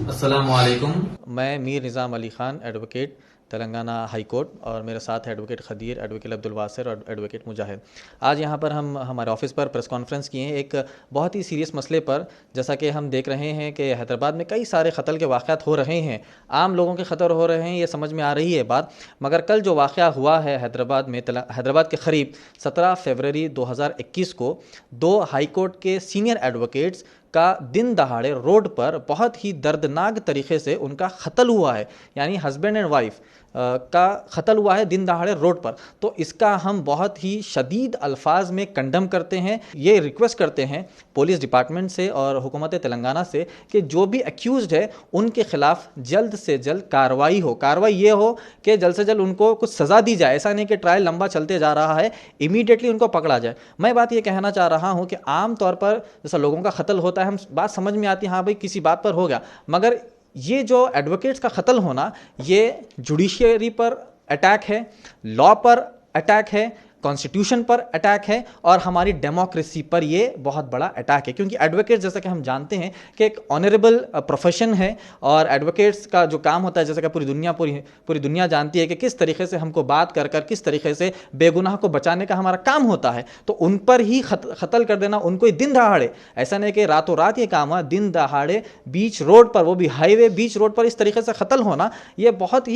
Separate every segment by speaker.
Speaker 1: अस्सलामु अलैकुम।
Speaker 2: मैं Mir Nizam Ali Khan advocate Telangana high court और मेरे साथ है एडवोकेट खदीर, एडवोकेट अब्दुल वासिर और एडवोकेट मुजाहिद। आज यहाँ पर हम हमारे ऑफिस पर प्रेस कॉन्फ्रेंस किए हैं एक बहुत ही सीरियस मसले पर। जैसा कि हम देख रहे हैं कि हैदराबाद में कई सारे कत्ल के वाक़यात हो रहे हैं, आम लोगों के ख़तर हो रहे हैं, ये समझ में आ रही है बात। मगर कल जो वाक़या हुआ है हैदराबाद में, हैदराबाद के करीब 17 फरवरी 2021 को दो हाई कोर्ट के सीनियर एडवोकेट्स का दिन दहाड़े रोड पर बहुत ही दर्दनाक तरीके से उनका कत्ल हुआ है। यानी हस्बैंड एंड वाइफ का कत्ल हुआ है दिन दहाड़े रोड पर। तो इसका हम बहुत ही शदीद अल्फाज में कंडम करते हैं। ये रिक्वेस्ट करते हैं पुलिस डिपार्टमेंट से और हुकूमत तेलंगाना से कि जो भी एक्यूज़्ड है उनके ख़िलाफ़ जल्द से जल्द कार्रवाई हो। कार्रवाई ये हो कि जल्द से जल्द उनको कुछ सज़ा दी जाए। ऐसा नहीं कि ट्रायल लंबा चलते जा रहा है, इमीडिएटली उनको पकड़ा जाए। मैं बात ये कहना चाह रहा हूँ कि आम तौर पर जैसा लोगों का कत्ल होता है, हम बात समझ में आती है, हाँ भाई किसी बात पर हो गया, मगर ये जो एडवोकेट्स का कत्ल होना, ये जुडिशियरी पर अटैक है, लॉ पर अटैक है, कॉन्स्टिट्यूशन पर अटैक है और हमारी डेमोक्रेसी पर ये बहुत बड़ा अटैक है। क्योंकि एडवोकेट्स, जैसा कि हम जानते हैं कि एक ऑनरेबल प्रोफेशन है और एडवोकेट्स का जो काम होता है, जैसा कि पूरी दुनिया जानती है कि किस तरीके से हमको बात कर कर किस तरीके से बेगुनाह को बचाने का हमारा काम होता है। तो उन पर ही कत्ल कर देना, उनको ही दिन दहाड़े, ऐसा नहीं कि रातों रात ये काम हुआ, दिन दहाड़े बीच रोड पर, वो भी हाईवे बीच रोड पर इस तरीके से कत्ल होना, ये बहुत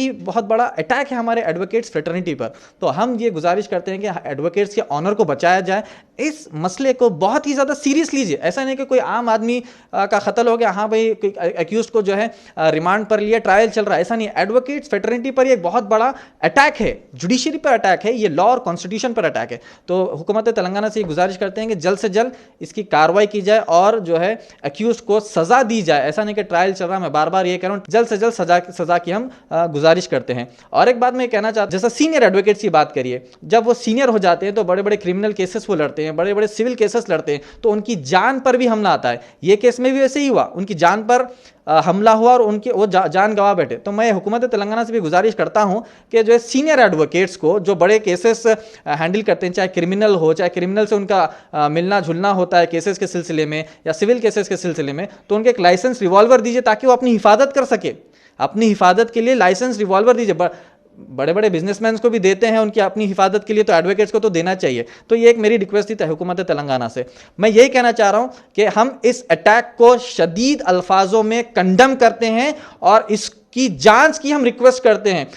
Speaker 2: बड़ा अटैक है हमारे एडवोकेट्स फ्रेटर्निटी पर। तो हम ये गुजारिश करते हैं कि एडवोकेट्स के ऑनर को बचाया जाए। इस मसले को बहुत ही ज़्यादा सीरियस लीजिए। ऐसा नहीं कि कोई आम आदमी का कत्ल हो गया, हाँ भाई एक्यूज को जो है रिमांड पर लिया, ट्रायल चल रहा है, ऐसा नहीं। एडवोकेट्स फ्रेटर्निटी पर एक बहुत बड़ा अटैक है, जुडिशरी पर अटैक है, ये लॉ और कॉन्स्टिट्यूशन पर अटैक है। तो हुकूमत तेलंगाना से ये गुजारिश करते हैं कि जल्द से जल्द इसकी कार्रवाई की जाए और जो है एक्यूज को सजा दी जाए। ऐसा नहीं कि ट्रायल चल रहा है, मैं बार बार ये कह रहा हूँ, जल्द से जल्द सजा की हम गुजारिश करते हैं। और एक बात मैं कहना चाहता हूँ, जैसा सीनियर एडवोकेट्स की बात करिए, जब वो सीनियर हो जाते हैं तो बड़े बड़े क्रिमिनल केसेस वो लड़ते हैं, बड़े बड़े सिविल केसेस लड़ते हैं, तो उनकी जान पर भी हमला आता है। ये केस में भी वैसे ही हुआ, उनकी जान पर हमला हुआ और उनकी वो जान गंवा बैठे। तो मैं हुकूमत तेलंगाना से भी गुजारिश करता हूं कि जो है सीनियर एडवोकेट्स को, जो बड़े केसेस हैंडल करते हैं, चाहे क्रिमिनल हो, चाहे क्रिमिनल से उनका मिलना जुलना होता है केसेस के सिलसिले में या सिविल केसेस के सिलसिले में, तो उनके एक लाइसेंस रिवॉल्वर दीजिए ताकि वो अपनी हिफाजत कर सके। अपनी हिफाजत के लिए लाइसेंस रिवॉल्वर दीजिए। बड़े बड़े बिजनेसमैन को भी देते हैं उनकी अपनी हिफाजत के लिए, तो एडवोकेट्स को तो देना चाहिए। तो ये एक मेरी रिक्वेस्ट थी हुकूमत तेलंगाना से। मैं यही कहना चाह रहा हूं कि हम इस अटैक को शदीद अल्फाजों में कंडम करते हैं और इसकी जांच की हम रिक्वेस्ट करते हैं।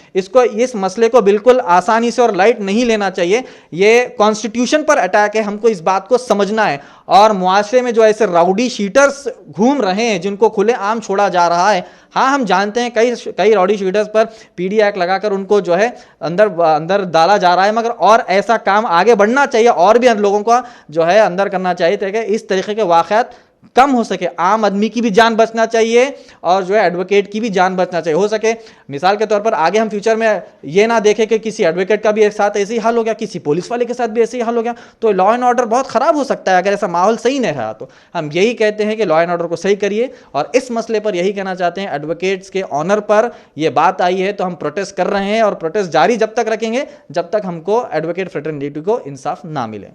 Speaker 2: इस मसले को बिल्कुल आसानी से और लाइट नहीं लेना चाहिए। ये कॉन्स्टिट्यूशन पर अटैक है, हमको इस बात को समझना है। और मुआशरे में जो ऐसे राउडी शीटर्स घूम रहे हैं जिनको खुलेआम छोड़ा जा रहा है, हाँ हम जानते हैं कई राउडी शीटर्स पर पीडी एक्ट लगाकर उनको जो है अंदर डाला जा रहा है, मगर और ऐसा काम आगे बढ़ना चाहिए और भी लोगों को जो है अंदर करना चाहिए ताकि इस तरीके के वाक़यात कम हो सके। आम आदमी की भी जान बचना चाहिए और जो है एडवोकेट की भी जान बचना चाहिए। हो सके मिसाल के तौर पर आगे हम फ्यूचर में ये ना देखें कि किसी एडवोकेट का भी एक साथ ऐसे ही हाल हो गया, किसी पुलिस वाले के साथ भी ऐसे ही हाल हो गया, तो लॉ एंड ऑर्डर बहुत ख़राब हो सकता है अगर ऐसा माहौल सही नहीं रहा। तो हम यही कहते हैं कि लॉ एंड ऑर्डर को सही करिए। और इस मसले पर यही कहना चाहते हैं, एडवोकेट्स के ऑनर पर यह बात आई है तो हम प्रोटेस्ट कर रहे हैं और प्रोटेस्ट जारी जब तक रखेंगे जब तक हमको एडवोकेट फ्रेटर्निटी को इंसाफ ना मिले।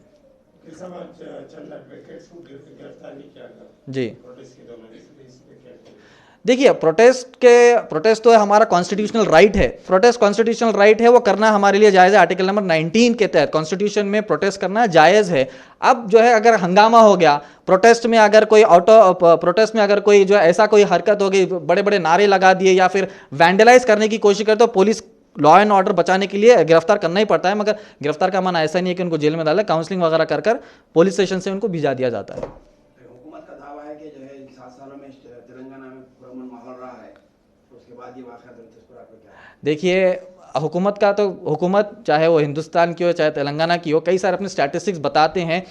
Speaker 2: जी देखिए, प्रोटेस्ट तो हमारा कॉन्स्टिट्यूशनल राइट है, प्रोटेस्ट कॉन्स्टिट्यूशनल राइट है, वो करना हमारे लिए जायज़ है। आर्टिकल नंबर 19 के तहत कॉन्स्टिट्यूशन में प्रोटेस्ट करना जायज़ है। अब जो है अगर हंगामा हो गया प्रोटेस्ट में, अगर कोई प्रोटेस्ट में अगर कोई जो ऐसा कोई हरकत हो गई, बड़े बड़े नारे लगा दिए या फिर वैंडलाइज करने की कोशिश करे, तो पुलिस लॉ एंड ऑर्डर बचाने के लिए गिरफ्तार करना ही पड़ता है। मगर गिरफ्तार का माना ऐसा नहीं है कि उनको जेल में डाला, काउंसलिंग वगैरह कर पुलिस स्टेशन से उनको भिजा दिया जाता है।
Speaker 3: हुकूमत का दावा है कि जो है 7 सालों में तेलंगाना में पुरअमन माहौल रहा है, तो उसके बाद ये वाक़या तो इस पर आपका क्या है?
Speaker 2: देखिए, हुकूमत चाहे वो हिंदुस्तान की हो चाहे तेलंगाना की हो, कई सारे अपने स्टैटिस्टिक्स बताते हैं।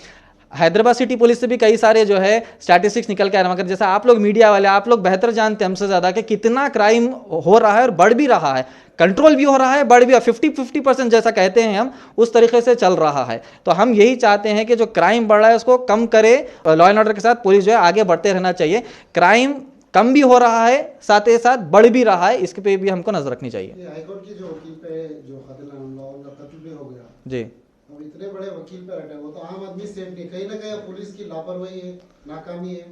Speaker 2: हैदराबाद सिटी पुलिस से भी कई सारे जो है स्टैटिस्टिक्स निकल के आ रहे हैं, मगर जैसा आप लोग मीडिया वाले, आप लोग बेहतर जानते हैं हमसे ज़्यादा कि कितना क्राइम हो रहा है और बढ़ भी रहा है, कंट्रोल भी हो रहा है, बढ़ भी 50% जैसा कहते हैं हम, उस तरीके से चल रहा है। तो हम यही चाहते हैं कि जो क्राइम बढ़ रहा है उसको कम करे। लॉ एंड ऑर्डर के साथ पुलिस जो है आगे बढ़ते रहना चाहिए। क्राइम कम भी हो रहा है, साथ ही साथ बढ़ भी रहा है, इसके पे भी हमको नजर रखनी चाहिए।
Speaker 4: हाईकोर्ट की जो वकील पे जो कत्ल भी हो गया
Speaker 2: जी,
Speaker 4: अब इतने बड़े वकील पे अटैक, वो तो आम आदमी सेफ नहीं, कहीं ना कहीं पुलिस की लापरवाही है, नाकामी है।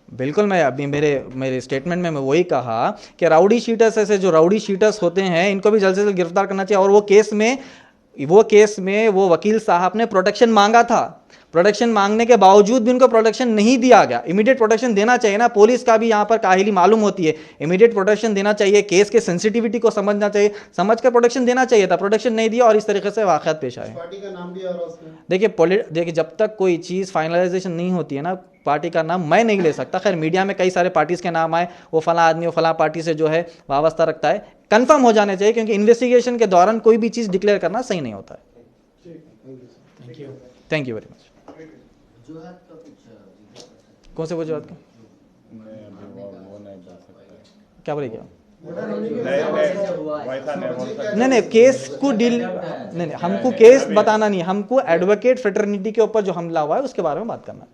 Speaker 2: बिल्कुल, मैं अभी मेरे स्टेटमेंट में मैं वही कहा कि राउडी शीटर्स, ऐसे जो राउडी शीटर्स होते हैं इनको भी जल्द से जल्द गिरफ्तार करना चाहिए। और वो केस में वो वकील साहब ने प्रोटेक्शन मांगा था, प्रोटेक्शन मांगने के बावजूद भी उनको प्रोटेक्शन नहीं दिया गया। इमीडिएट प्रोटेक्शन देना चाहिए ना, पुलिस का भी यहाँ पर काहिली मालूम होती है। इमीडिएट प्रोटेक्शन देना चाहिए, केस के सेंसिटिविटी को समझना चाहिए, समझ कर प्रोटेक्शन देना चाहिए था, प्रोटेक्शन नहीं दिया और इस तरीके से वाक़यात पेश आए।
Speaker 4: पार्टी का नाम भी आ रहा है उसमें।
Speaker 2: देखिए जब तक कोई चीज़ फाइनलाइजेशन नहीं होती है ना, पार्टी का नाम मैं नहीं ले सकता। खैर मीडिया में कई सारे पार्टीज़ के नाम आए, वो फला आदमी वो फला पार्टी से जो है वाबस्ता रखता है, कंफर्म हो जाने चाहिए, क्योंकि इन्वेस्टिगेशन के दौरान कोई भी चीज़ डिक्लेयर करना सही नहीं होता है। Thank you very much. कौन से वजूहत का क्या बोले क्या? नहीं, केस को डील नहीं, हमको केस बताना नहीं, हमको एडवोकेट फ्रेटर्निटी के ऊपर जो हमला हुआ है उसके बारे में बात करना है।